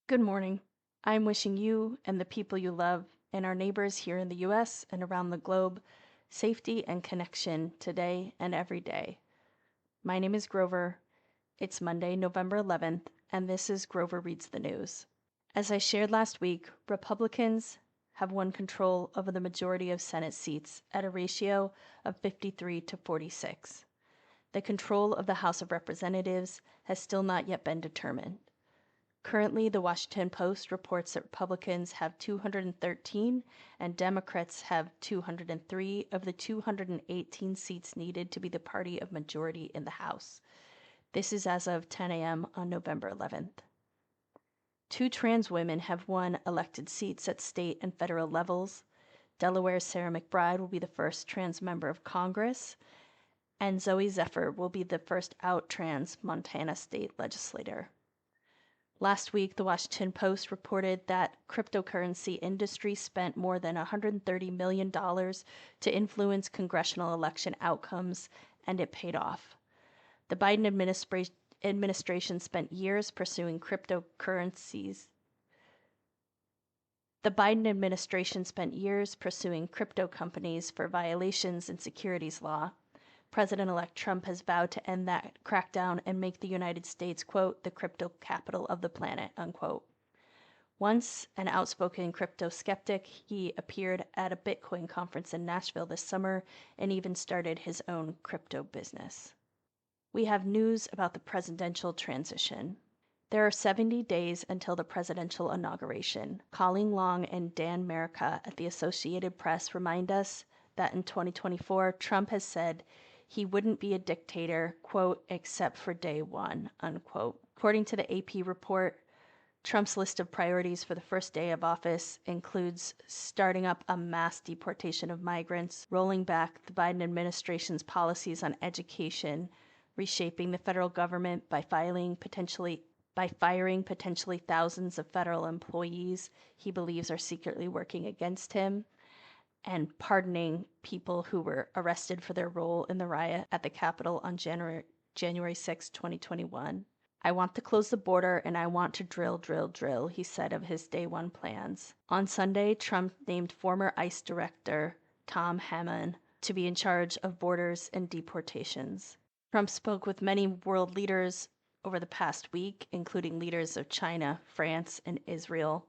Good morning. I'm wishing you and the people you love and our neighbors here in the US and around the globe safety and connection today and every day. My name is Grover. It's Monday, November 11th, and this is Grover Reads the News. As I shared last week, Republicans have won control over the majority of Senate seats at a ratio of 53 to 46. The control of the House of Representatives has still not yet been determined. Currently, the Washington Post reports that Republicans have 213 and Democrats have 203 of the 218 seats needed to be the party of majority in the House. This is as of 10 a.m. on November 11th. Two trans women have won elected seats at state and federal levels. Delaware's Sarah McBride will be the first trans member of Congress, and Zoe Zephyr will be the first out trans Montana state legislator. Last week, the Washington Post reported that cryptocurrency industry spent more than $130 million to influence congressional election outcomes, and it paid off. The Biden administration spent years pursuing cryptocurrencies. The Biden administration spent years pursuing crypto companies for violations in securities law. President-elect Trump has vowed to end that crackdown and make the United States, quote, the crypto capital of the planet, unquote. Once an outspoken crypto skeptic, he appeared at a Bitcoin conference in Nashville this summer and even started his own crypto business. We have news about the presidential transition. There are 70 days until the presidential inauguration. Colleen Long and Dan Merica at the Associated Press remind us that in 2024, Trump has said he wouldn't be a dictator, quote, except for day one, unquote. According to the AP report, Trump's list of priorities for the first day of office includes starting up a mass deportation of migrants, rolling back the Biden administration's policies on education, reshaping the federal government by firing potentially thousands of federal employees he believes are secretly working against him, and pardoning people who were arrested for their role in the riot at the Capitol on January 6, 2021. I want to close the border and I want to drill, he said of his day one plans. On Sunday, Trump named former ICE Director Tom Hammond to be in charge of borders and deportations. Trump spoke with many world leaders over the past week, including leaders of China, France, and Israel.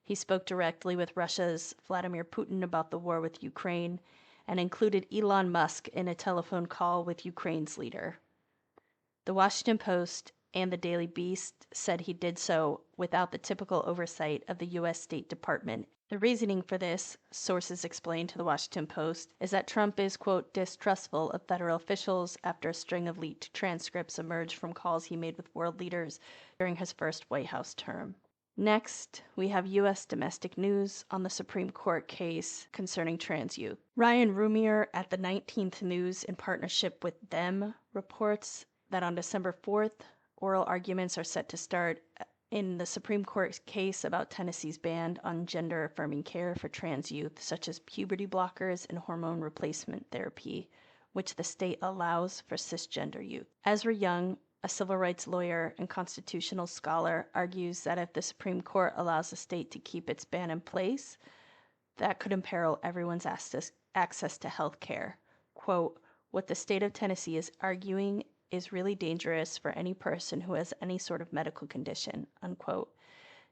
He spoke directly with Russia's Vladimir Putin about the war with Ukraine and included Elon Musk in a telephone call with Ukraine's leader. The Washington Post and the Daily Beast said he did so without the typical oversight of the U.S. State Department. The reasoning for this, sources explained to the Washington Post, is that Trump is, quote, distrustful of federal officials after a string of leaked transcripts emerged from calls he made with world leaders during his first White House term. Next, we have U.S. domestic news on the Supreme Court case concerning trans youth. Ryan Rumier at the 19th News, in partnership with Them, reports that on December 4th, oral arguments are set to start in the Supreme Court case about Tennessee's ban on gender-affirming care for trans youth, such as puberty blockers and hormone replacement therapy, which the state allows for cisgender youth. Ezra Young, a civil rights lawyer and constitutional scholar, argues that if the Supreme Court allows the state to keep its ban in place, that could imperil everyone's access to health care. Quote, what the state of Tennessee is arguing is really dangerous for any person who has any sort of medical condition, unquote.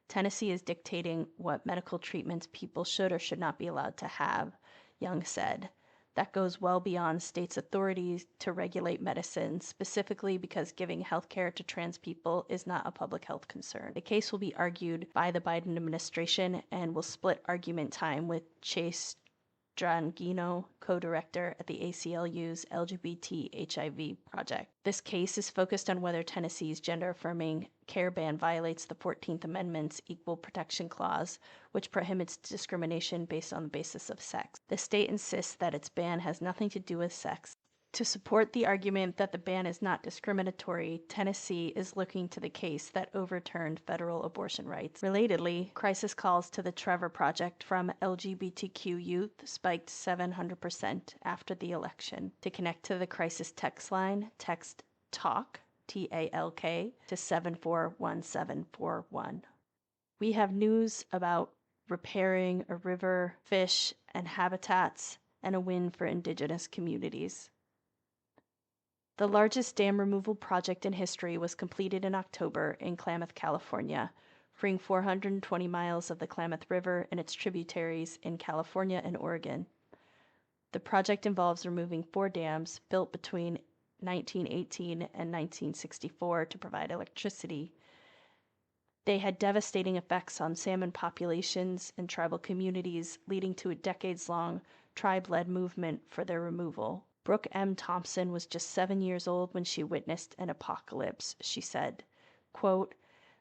Tennessee is dictating what medical treatments people should or should not be allowed to have, Young said. That goes well beyond states' authorities to regulate medicine, specifically because giving health care to trans people is not a public health concern. The case will be argued by the Biden administration and will split argument time with Chase Strangino, co-director at the ACLU's LGBT HIV project. This case is focused on whether Tennessee's gender-affirming care ban violates the 14th Amendment's Equal Protection Clause, which prohibits discrimination based on the basis of sex. The state insists that its ban has nothing to do with sex. To support the argument that the ban is not discriminatory, Tennessee is looking to the case that overturned federal abortion rights. Relatedly, crisis calls to the Trevor Project from LGBTQ youth spiked 700% after the election. To connect to the crisis text line, text TALK, TALK, to 741741. We have news about repairing a river, fish, and habitats, and a win for indigenous communities. The largest dam removal project in history was completed in October in Klamath, California, freeing 420 miles of the Klamath River and its tributaries in California and Oregon. The project involves removing 4 dams built between 1918 and 1964 to provide electricity. They had devastating effects on salmon populations and tribal communities, leading to a decades-long tribe-led movement for their removal. Brooke M. Thompson was just 7 years old when she witnessed an apocalypse. She said, quote,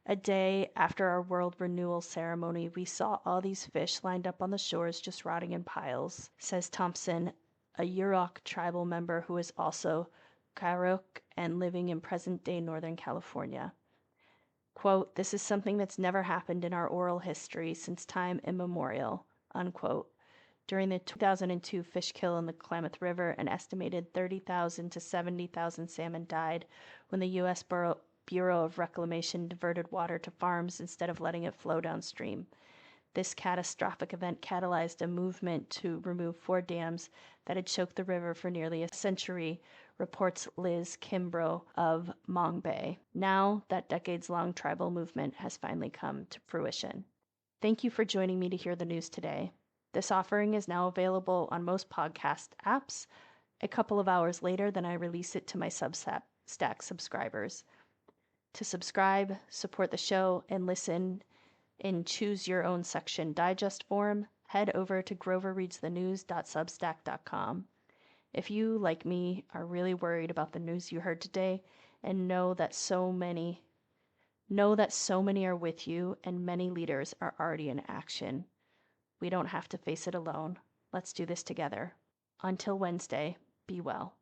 "A day after our world renewal ceremony, we saw all these fish lined up on the shores just rotting in piles," says Thompson, a Yurok tribal member who is also Karok and living in present-day Northern California. Quote, "This is something that's never happened in our oral history since time immemorial," unquote. During the 2002 fish kill in the Klamath River, an estimated 30,000 to 70,000 salmon died when the U.S. Bureau of Reclamation diverted water to farms instead of letting it flow downstream. This catastrophic event catalyzed a movement to remove 4 dams that had choked the river for nearly a century, reports Liz Kimbrough of Mong Bay. Now, that decades-long tribal movement has finally come to fruition. Thank you for joining me to hear the news today. This offering is now available on most podcast apps a couple of hours later than I release it to my Substack subscribers. To subscribe, support the show, and listen in Choose Your Own Section digest form, head over to groverreadsthenews.substack.com. If you, like me, are really worried about the news you heard today and know that so many are with you and many leaders are already in action, we don't have to face it alone. Let's do this together. Until Wednesday, be well.